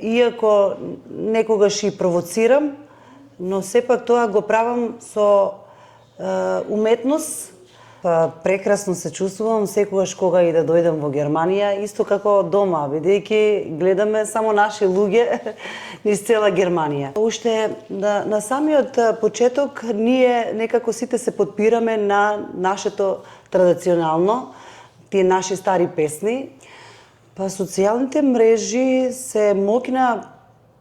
иако некогаш и провоцирам, но сепак тоа го правам со уметност. Прекрасно се чувствувам секогаш кога и да дојдам во Германија, исто како дома, бидејќи гледаме само наши луѓе низ цела Германија. Уште на самиот почеток ние некако сите се подпираме на нашето традиционално, тие наши стари песни. Па социјалните мрежи се моќна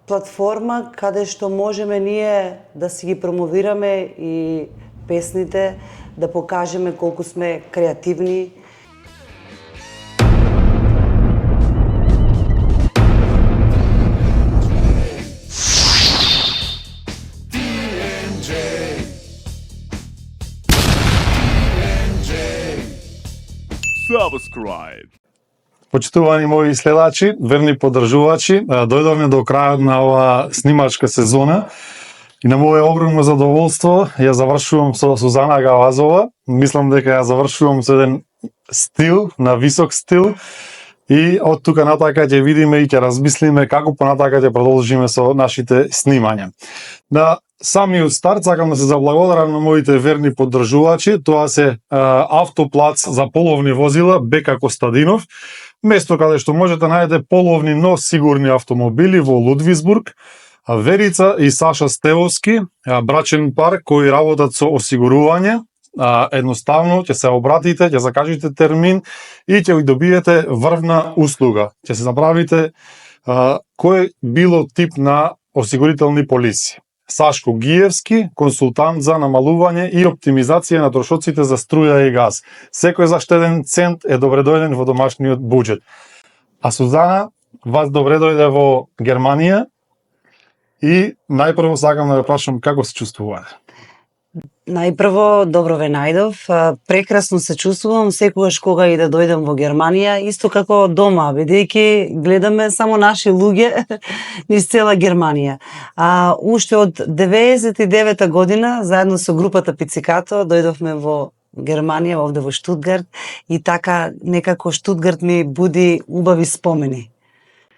платформа каде што можеме ние да си ги промовираме и песните, да покажеме колку сме креативни. Subscribe. Почитувани мои следачи, верни поддржувачи, дојдовме до крајот на оваа снимачка сезона и на мое огромно задоволство ја завршувам со Сузана Гавазова. Мислам дека ја завршувам со еден стил, на висок стил, и од тука натака ќе видиме и ќе размислиме како понатака ќе продолжиме со нашите снимања. На самиот старт сакам да се заблагодарам на моите верни поддржувачи. Тоа се Автоплац за половни возила Бека Костадинов, место каде што можете да најдете половни, но сигурни автомобили во Лудвисбург. Верица и Саша Стевовски, брачен пар кои работат со осигурување. Едноставно ќе се обратите, ќе закажите термин и ќе добиете врвна услуга. Ќе се направите кој било тип на осигурителни полиси. Сашко Гиевски, консултант за намалување и оптимизација на трошоците за струја и газ. Секој заштеден цент е добредојден во домашниот буџет. А Сузана, вас добре дојде во Германија и најпрво сакам да ве прашам како се чувствувате? Најпрво, добро ве најдов. Прекрасно се чувствувам секогаш кога и да дојдам во Германија, исто како дома, бидејќи гледаме само наши луѓе низ цела Германија. Уште од 99-та година, заедно со групата Пицикато, дојдовме во Германија, овде во Штутгарт, и така некако Штутгарт ми буди убави спомени.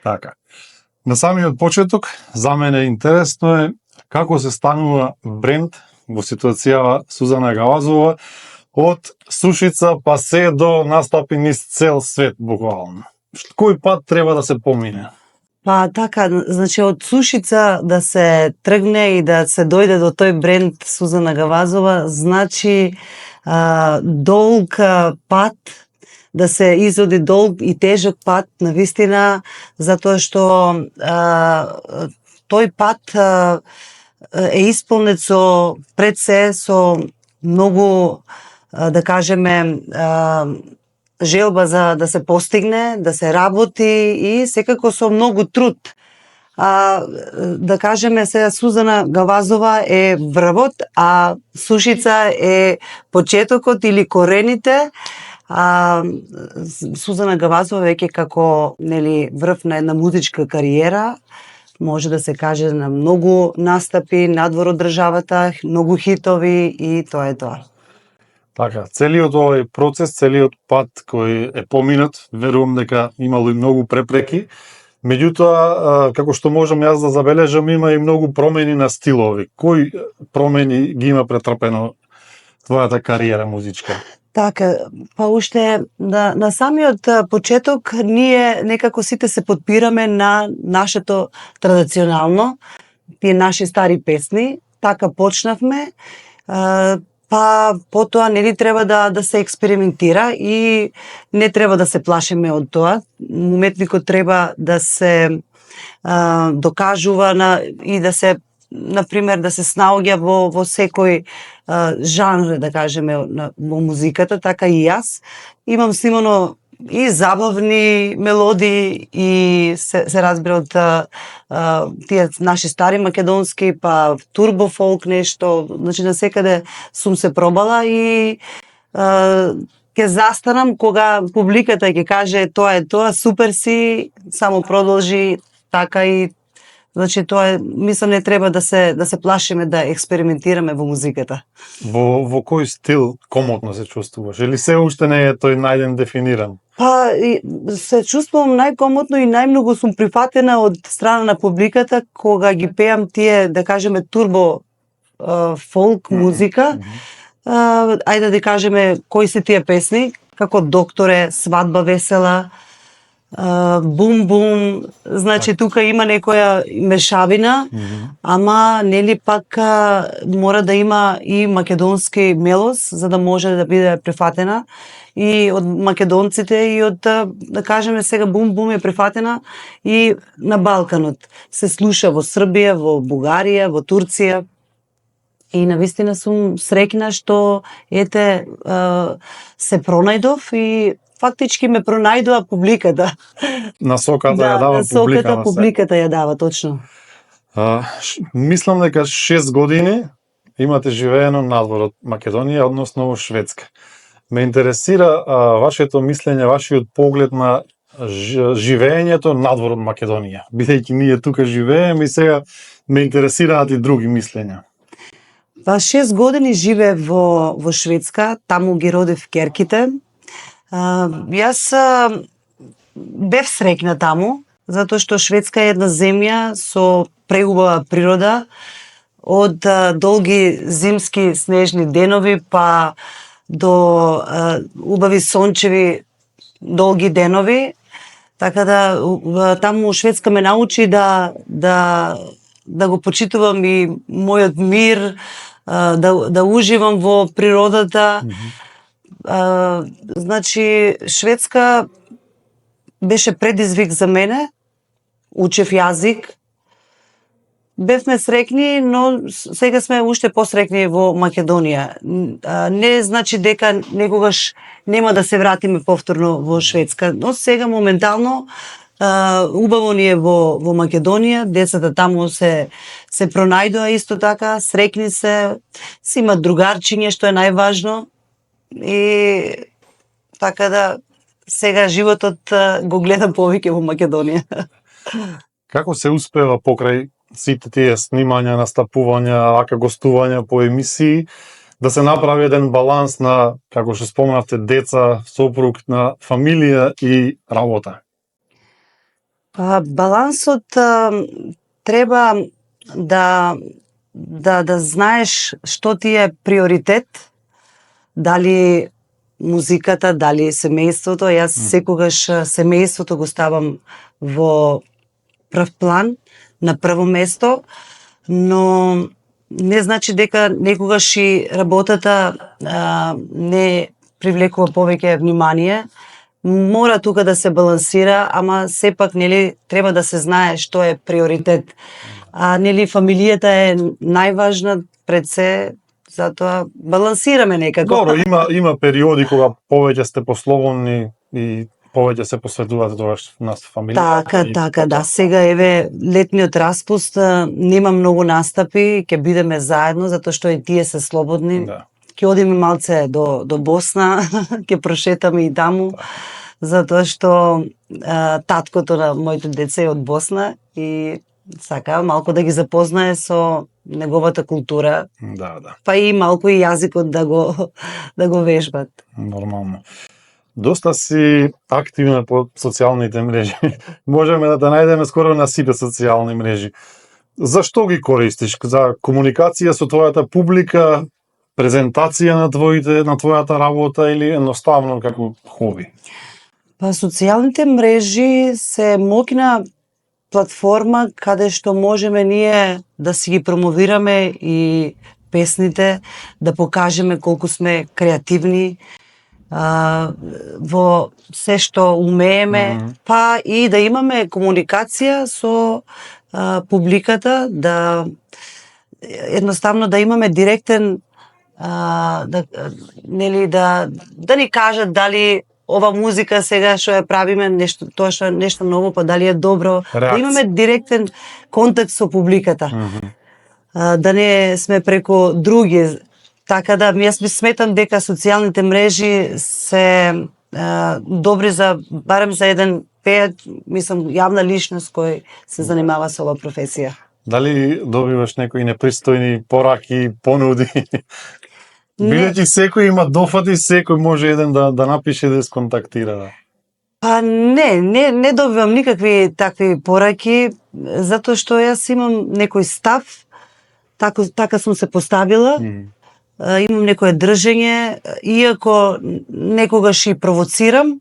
Така. На самиот почеток, за мене интересно е како се станува бренд во ситуацијава Сузана Гавазова од Сушица па се до настапи низ цел свет буквално. Кој пат треба да се помине? Па така, значи од Сушица да се тргне и да се дојде до тој бренд Сузана Гавазова, значи долг пат, да се изоди долг и тежок пат, навистина, затоа што тој пат е исполнет со пред се со многу, да кажеме, желба за да се постигне, да се работи и секако со многу труд. Да кажеме се, Сузана Гавазова е врвот, а Сушица е почетокот или корените. Сузана Гавазова веќе како врв на една музичка кариера, може да се каже на многу настапи надвор од државата, многу хитови и тоа е тоа. Така, целиот овој процес, целиот пат кој е поминат, верувам дека имало и многу препреки. Меѓутоа, како што можам јас да забележам, има и многу промени на стилови. Кои промени ги има претрпено твојата кариера музичка? Така, па уште на самиот почеток ние некако сите се подпираме на нашето традиционално, тие наши стари песни. Така почнавме, па потоа нели треба да се експериментира и не треба да се плашиме од тоа. Уметникот треба да се докажува и да се, например, да се снаоѓа во секој жанр, да кажеме, во музиката, така и јас. Имам снимано и забавни мелодии и се разбира од тие наши стари македонски, па турбо фолк нешто, значи насекаде сум се пробала и ќе застанам кога публиката ќе каже тоа е тоа, супер си, само продолжи, така и значи тоа е, мислам, не треба да се плашиме да експериментираме во музиката. Во кој стил комотно се чувствуваш? Или се уште не е тој најден дефиниран? Па се чувствувам најкомотно и најмногу сум прифатена од страна на публиката кога ги пеам тие, да кажеме, турбо фолк музика. Ајде да кажеме кои се тие песни, како Докторе, Свадба весела, Бум бум, значи тука има некоја мешавина, ама нели пак мора да има и македонски мелос за да може да биде прифатена и од македонците и од, да кажеме сега, Бум бум е прифатена и на Балканот. Се слуша во Србија, во Бугарија, во Турција. И навистина сум среќна што ете се пронајдов и фактички ме пронајдоа публиката. Насоката ја дава насоката публиката ја дава, точно. Мислам дека 6 години имате живеено надвор од Македонија, односно во Шведска. Ме интересира вашето мислење, вашиот поглед на живеењето надвор од Македонија. Бидејќи ние тука живееме и сега ме интересираат и други мислења. Па 6 години живеев во Шведска, таму ги родев керките. Јас бев среќна таму, затоа што Шведска е една земја со преубава природа, од долги зимски снежни денови па до убави сончеви долги денови. Така да таму Шведска ме научи да го почитувам и мојот мир, да уживам во природата. Значи, Шведска беше предизвик за мене, учев јазик, бевме среќни, но сега сме уште посреќни во Македонија. Не значи дека некогаш нема да се вратиме повторно во Шведска, но сега моментално убаво ни е во Македонија, децата таму се пронајдоа исто така, среќни се, си имат другарчиња, што е најважно. И така да сега животот го гледам повеќе во Македонија. Како се успева покрај сите тие снимања, настапувања, вака гостувања по емисии, да се направи еден баланс на, како што спомнавте, деца, сопруг, на фамилија и работа? Балансот треба да знаеш што ти е приоритет, дали музиката, дали семејството. Јас секогаш семејството го ставам во прв план, на прво место, но не значи дека некогаш и работата не привлекува повеќе внимание. Мора тука да се балансира, ама сепак нели треба да се знае што е приоритет. Нели фамилијата е најважна пред се, затоа балансираме некако. Добро, има периоди кога повеќе сте послободни и повеќе се посветувате тогаш на фамилија. Така, да. Сега еве летниот распуст, нема многу настапи, ќе бидеме заедно затоа што и тие се слободни. Да. Ќе одиме малце до Босна, ќе прошетаме и таму, затоа што таткото на моите деца е од Босна и сака малку да ги запознае со неговата култура. Да. Па и малку и јазикот да го вежбат. Нормално. Доста си активна по социјалните мрежи. Можеме да те најдеме скоро на сите социјални мрежи. Зашто ги користиш? За комуникација со твојата публика, презентација на твојата работа или едноставно како хоби? Па социјалните мрежи се моќна платформа каде што можеме ние да си ги промовираме и песните, да покажеме колку сме креативни во се што умееме, па и да имаме комуникација со публиката, да едноставно да имаме директен да ни кажат дали ова музика сега што ја правиме, тоа што нешто ново, па дали е добро. Реакција. Да имаме директен контакт со публиката. Да не сме преку други. Така да, јас сметам дека социјалните мрежи се добри барем за еден пејач, мислам, јавна личност кој се занимава со ова професија. Дали добиваш некои непристојни пораки, понуди? Бидејќи секој има дофати, секој може еден да напише да сконтактира. Па не добивам никакви такви пораки, затоа што јас имам некој став, така сум се поставила, имам некое држење, иако некогаш и провоцирам,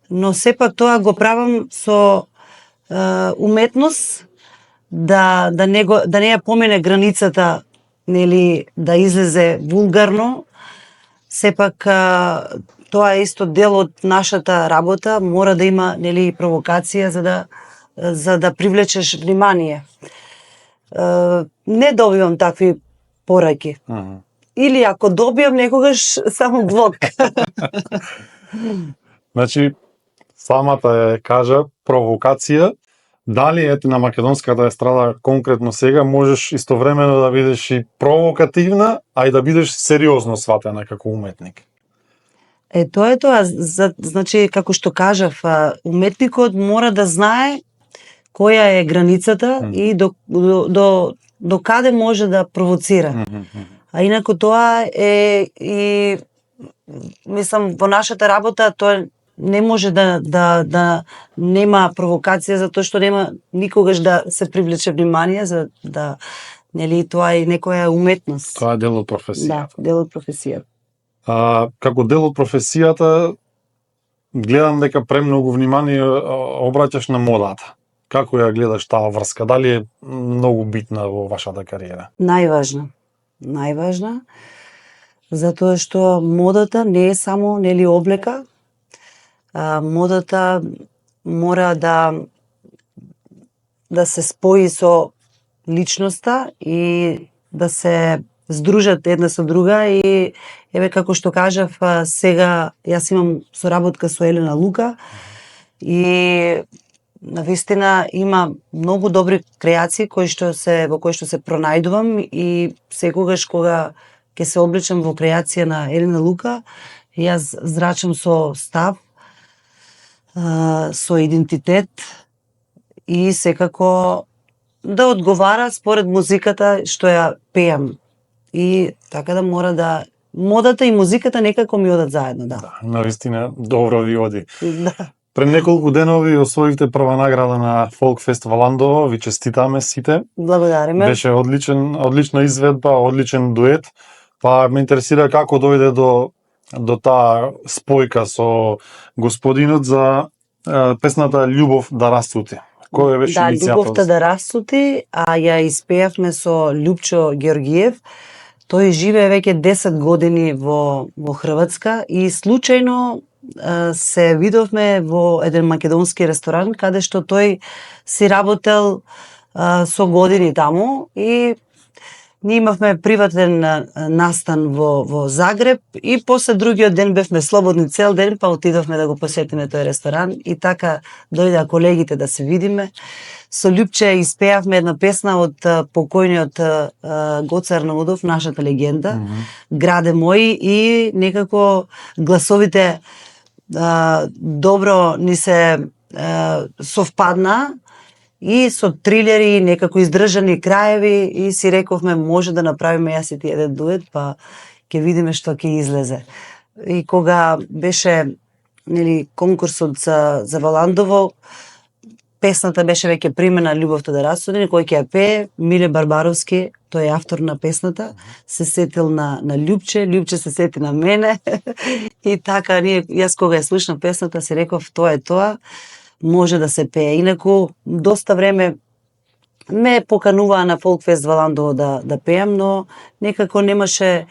но сепак тоа го правам со уметност, да не ја помине границата, нели, да излезе вулгарно. Сепак тоа е исто дел од нашата работа, мора да има, нели, провокација за да привлечеш внимание. Не добивам такви пораки. Или ако добијам некогаш само блок. Значи, самата е кажа провокација. Дали ете на македонската естрада конкретно сега можеш истовремено да бидеш и провокативна, а и да бидеш сериозно сватена како уметник? Тоа е тоа. Значи, како што кажав, уметникот мора да знае која е границата и до каде може да провоцира. А инаку тоа е и мислам во нашата работа тоа не може да нема провокација, затоа што нема никогаш да се привлече внимание, за да, нели, тоа е некоја уметност. Тоа е дел од професијата. Да, дел од професијата. Како дел од професијата, гледам дека премногу внимание обраќаш на модата. Како ја гледаш таа врска? Дали е многу битна во вашата кариера? Најважна, затоа што модата не е само, нели, облека. Модата мора да се спои со личноста и да се здружат една со друга и еве како што кажав, сега јас имам соработка со Елена Лука и навистина има многу добри креации во кои што се пронајдувам и секогаш кога ќе се обличам во креација на Елена Лука, јас зрачам со став, со идентитет и секако да одговара според музиката што ја пеам. И така да мора да модата и музиката некако ми одат заедно, да. Навистина добро ви оди. Да. Пред неколку денови освоивте прва награда на Фолк Фест Валандово, ви честитаме сите. Благодариме. Беше одлична изведба, одличен дует. Па ме интересира како дојде до таа спојка со господинот за песната Љубов да расцути. Кој беше иницијатор? Да, Љубовта да расцути, а ја испеавме со Љупчо Георгиев. Тој живее веќе 10 години во Хрватска и случајно се видовме во еден македонски ресторан каде што тој си работел со години таму и ние имавме приватен настан во Загреб и после другиот ден бевме слободни цел ден, па отидовме да го посетиме тој ресторан и така дојдеа колегите да се видиме. Со Љупче испеавме една песна од покојниот Гоце Арнаудов, нашата легенда, Граде мој, и некако гласовите добро ни се совпадна и со трилери, некако издржани краеви и си рековме може да направиме јас и ти еден дует, па ќе видиме што ќе излезе. И кога беше, нели, конкурсот за Валандово, песната беше веќе примена Љубовта да расцути, кој ќе ја пее Миле Барбаровски, тој е автор на песната, се сетил на Љупче, Љупче се сети на мене и така јас кога ја слушнав песната си реков тоа е тоа, може да се пее. Инаку доста време ме покануваа на Фолк Фест Валандово да пеам, но некако немаше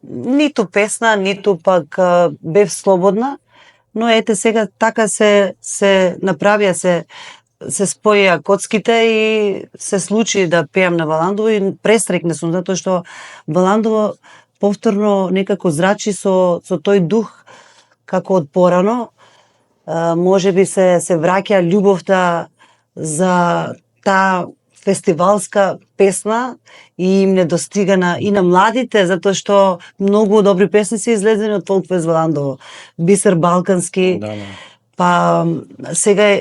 ниту песна, ниту пак бев слободна. Но ете сега така се направија, се споја коцките и се случи да пеам на Валандово и престрекна сум, затоа што Валандово повторно некако зрачи со тој дух како од порано. Може би се враќа љубовта за таа фестивалска песна и им не достига и на младите, затоа што многу добри песни се излезени од Фолк Фест Валандово. Бисер Балкански. Да. Па сега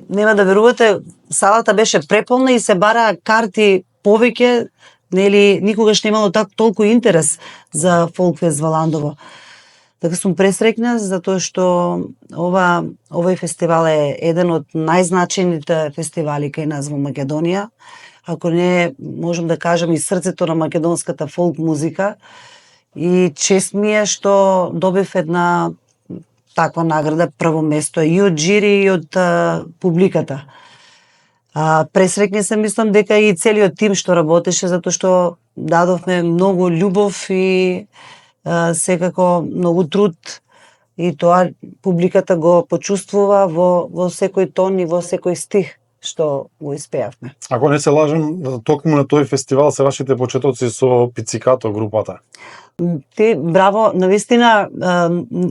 нема да верувате, салата беше преполна и се бараа карти повеќе, нели никогаш не имало толку интерес за Фолк Фест Валандово. Така сум пресреќна затоа што овој фестивал е еден од најзначајните фестивали кај нас во Македонија. Ако не, можам да кажам и срцето на македонската фолк музика. И чест ми е што добив една таква награда, прво место и од жири и од публиката. Пресреќни се, мислам дека и целиот тим што работеше, затоа што дадовме многу љубов и секако многу труд, и тоа публиката го почувствува во секој тон и во секој стих што го испеавме. Ако не се лажам, токму на тој фестивал се вашите почетоци со Пицикато групата. Ти, браво, навистина,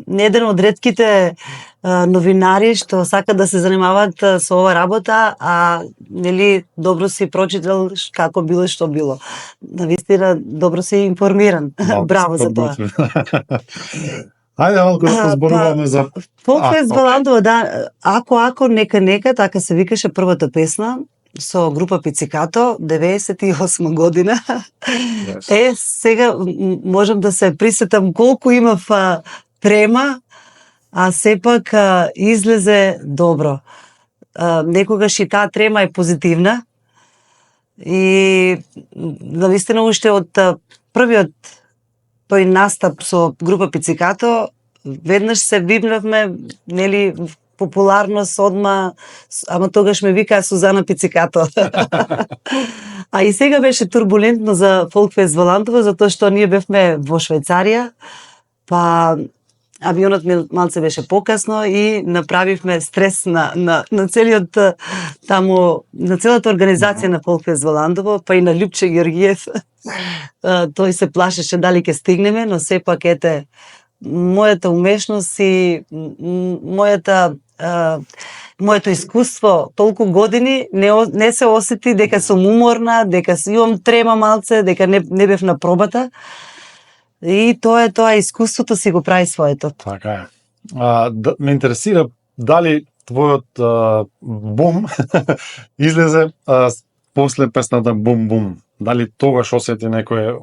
еден од ретките новинари што сака да се занимаваат со ова работа, а нели добро си прочитал како било и што било. Навистина, добро си информиран. Браво за тоа. Ајде малку да зборуваме за Фолкфест Валандово, да, ако нека, така се викаше првата песна со група Пицикато, 98 година. Yes. Сега можам да се присетам колку имав трема, а сепак излезе добро. Некогаш и таа трема е позитивна. И навистина уште од првиот тој настап со група Пицикато, веднаш се вибнавме, нели, популарност одма, ама тогаш ме викаа Сузана Пицикато. А и сега беше турбулентно за Фолкфест Валантово, затоа што ние бевме во Швајцарија, па авионот малце беше покасно и направивме стрес на целиот таму, на целата организација на Фолкфест Валандово, па и на Љупче Георгиев. Тој се плашеше дали ќе стигнеме, но сепак ете, мојата умешност и моето искуство толку години не се осети дека сум уморна, дека имам трема малце, дека не бев на пробата. И тоа искуството си го прави своето. Така е. Ме интересира дали твојот бум излезе после песната Бум Бум. Дали тогаш осети некое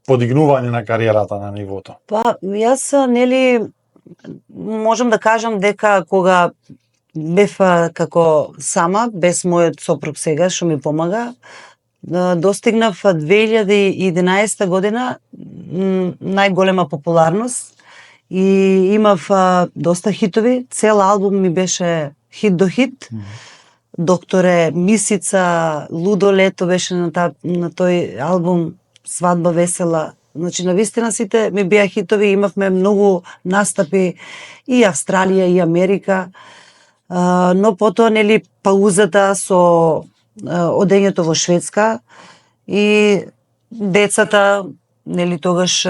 подигнување на кариерата на нивото? Па, јас, нели, можам да кажам дека кога бев како сама, без мојот сопруг сега, што ми помага, достигнав 2011 година најголема популарност и имав доста хитови. Цел албум ми беше хит до хит. Докторе, Мисица, Лудо лето беше на тој албум, Свадба весела. Значи, навистина сите ми беа хитови, имавме многу настапи и Австралија и Америка. Но потоа, нели, паузата со одењето во Шведска и децата, нели, тогаш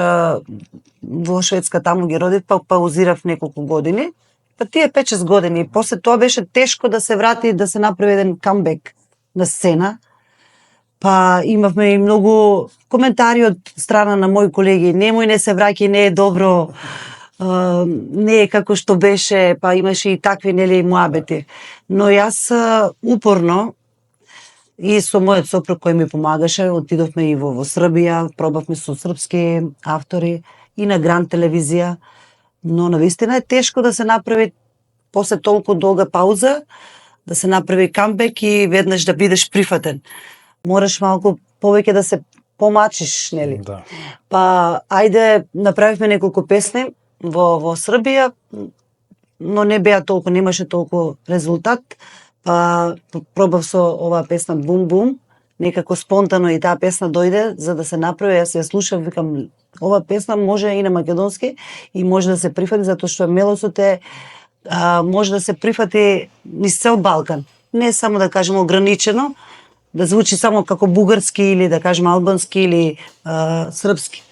во Шведска таму ги родив, па паузирав неколку години. Па тие 5-6 години. После тоа беше тешко да се врати, да се направи еден камбек на сцена. Па имавме и многу коментари од страна на мои колеги. Немој, не се враќај, не е добро, не е како што беше, па имаше и такви, нели, муабети. Но јас упорно и со мојот сопруг кој ми помагаше, отидовме и во Србија, пробавме со српски автори и на Гранд телевизија. Но навистина е тешко да се направи после толку долга пауза, да се направи камбек и веднаш да бидеш прифатен. Мораш малку повеќе да се помачиш, нели? Да. Па, ајде, направивме неколку песни во Србија, но не беа толку, немаше толку резултат. Па, пробав со оваа песна Бум Бум, некако спонтано и таа песна дојде за да се направи. Јас ја слушав, викам, ова песна може и на македонски и може да се прифати, затоа што мелосот е може да се прифати низ цел Балкан. Не само да кажем ограничено, да звучи само како бугарски или да кажем албански или српски.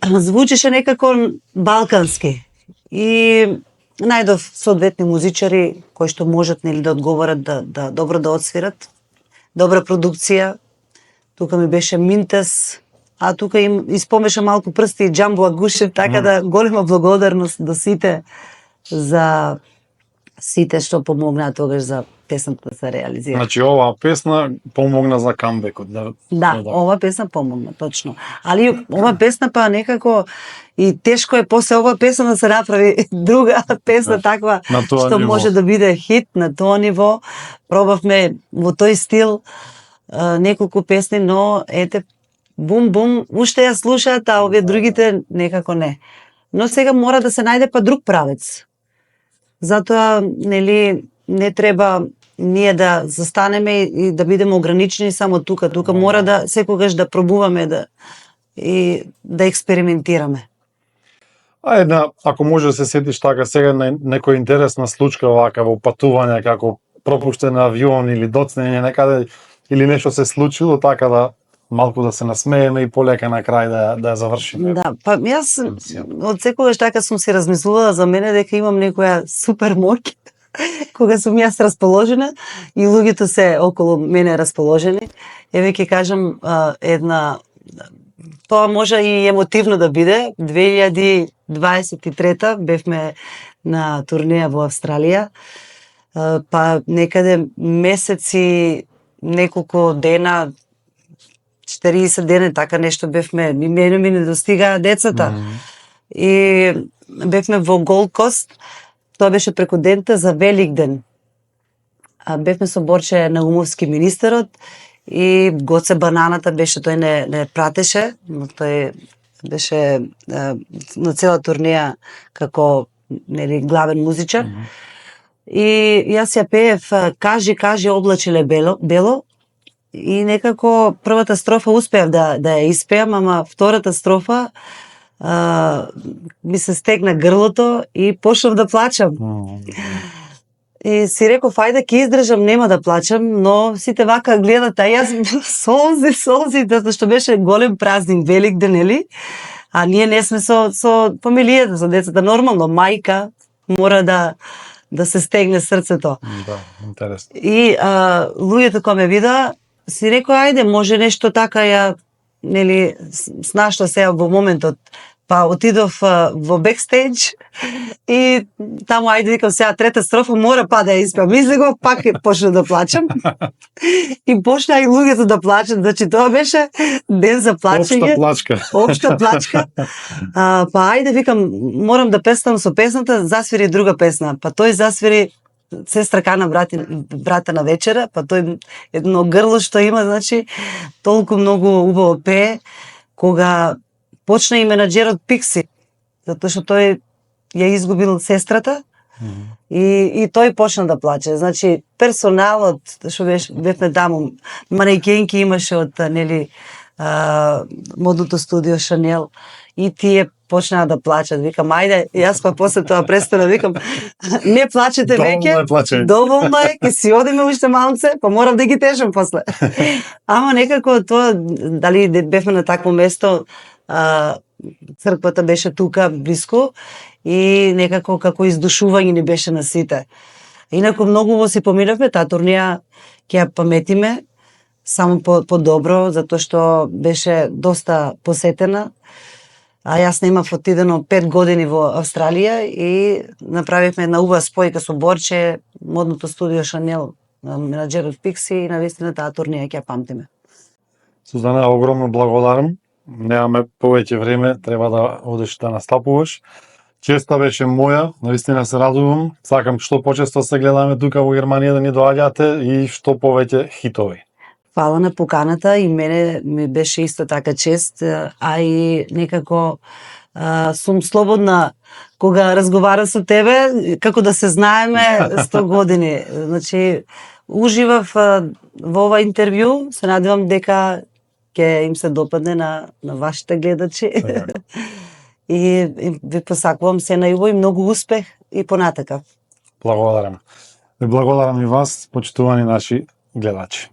Звучеше некако балкански. И најдов соодветни музичари кои што можат, нели, да одговорат, да добро да отсвират. Добра продукција. Тука ми беше Минтес, а тука им испомеша малку прсти и Джамбо Агушев, така да голема благодарност до сите за сите што помогнаа тогаш за песната да се реализира. Значи оваа песна помогна за камбекот. Да, ова песна помогна, точно. Али ова песна па некако и тешко е после ова песна да се направи друга песна таква што ниво. може да биде хит на тоа ниво. Пробавме во тој стил неколку песни, но ете бум уште ја слушаат, а овие другите некако не. Но сега мора да се најде па друг правец. Затоа нели не треба ние да застанеме и да бидеме ограничени само тука. Тука мора да секогаш да пробуваме и да експериментираме. А една, ако може да се сетиш така сега на некоја интересна случка вака во патување, како пропуштен авион или доцнење некаде, или нешто се случило така да малку да се насмееме и полека на крај да ја завршиме. Да, па јас од секогаш така сум си размислувала за мене дека имам некоја супер моќ кога сум јас расположена и луѓето се околу мене расположени. Еве ќе кажам една, тоа може и емотивно да биде. 2023 бевме на турнеја во Австралија, па некаде месеци, неколку дена, 40 дена, така нешто бевме, и мене ми не достигаа децата. И бевме во Голд Кост, тоа беше преку дента за Великден. Бевме со Борче Наумовски, министерот, и Гоце Бананата беше, тој не пратеше, но тој беше на цела турнеја како нели главен музичар. И јас ја пеев Кажи облачеле бело, и некако првата строфа успеав да ја испеам, ама втората строфа ми се стегна грлото и почнав да плачам. И си реков, ајде ќе издржам, нема да плачам, но сите вака гледат, а јас солзи, затоа што беше голем празник, Великден, нели? А ние не сме со фамилијата, со децата, нормално, мајка мора да се стегне срцето. Да, интересно. И луѓето кога ме видаа, си рекоа, ајде, може нешто така ја, нели, снашла сега во моментот. Па отидов во бекстејдж и таму, ајде, викам сега трета строфа, мора па да ја испеам. Излегов, пак почна да плачам. И почна и луѓето да плачат. Значи, тоа беше ден за плачење. Општа плачка. Па ајде, викам, морам да песнам со песната, засвири друга песна. Па тој засвири Сестра Кана брата на вечера, па тој едно грло што има, значи, толку многу убаво пее, кога почна и менаџерот Пикси, затоа што тој ја изгубил сестрата и тој почна да плаче. Значи, персоналот, што бевме таму, манекенки имаше од, нели, модното студио Шанел, и тие почнаа да плачат. Викам, ајде, јас па после тоа престана, викам, не плачете веќе, доволно е, ќе си одиме уште малце, па морам да ги тежам после. Ама некако тоа, дали бевме на такво место, црквата беше тука, близко, и некако како издушување ни беше на сите. Инаку многу си поминавме, таа турнеја ќе ја паметиме, само по-добро, затоа што беше доста посетена. А јас немав отидено 5 години во Австралија и направивме една убава спојка со Борче, модното студио Шанел, менаџерот Пикси, и навистина таа турнеја ќе ја памтиме. Сузана, огромно благодарам. Немаме повеќе време, треба да одиш да настапуваш. Честа беше моја, навистина се радувам. Сакам што почесто се гледаме тука во Германија да ни доаѓате и што повеќе хитови. Фала на поканата, и мене ми беше исто така чест, а и некако сум слободна кога разговарам со тебе, како да се знаеме 100 години. Значи, уживав во ова интервју, се надевам дека ќе им се допадне на вашите гледачи. И ви посакувам се најубаво и многу успех и понатака. Благодарам. Ви благодарам и вас, почитувани наши гледачи.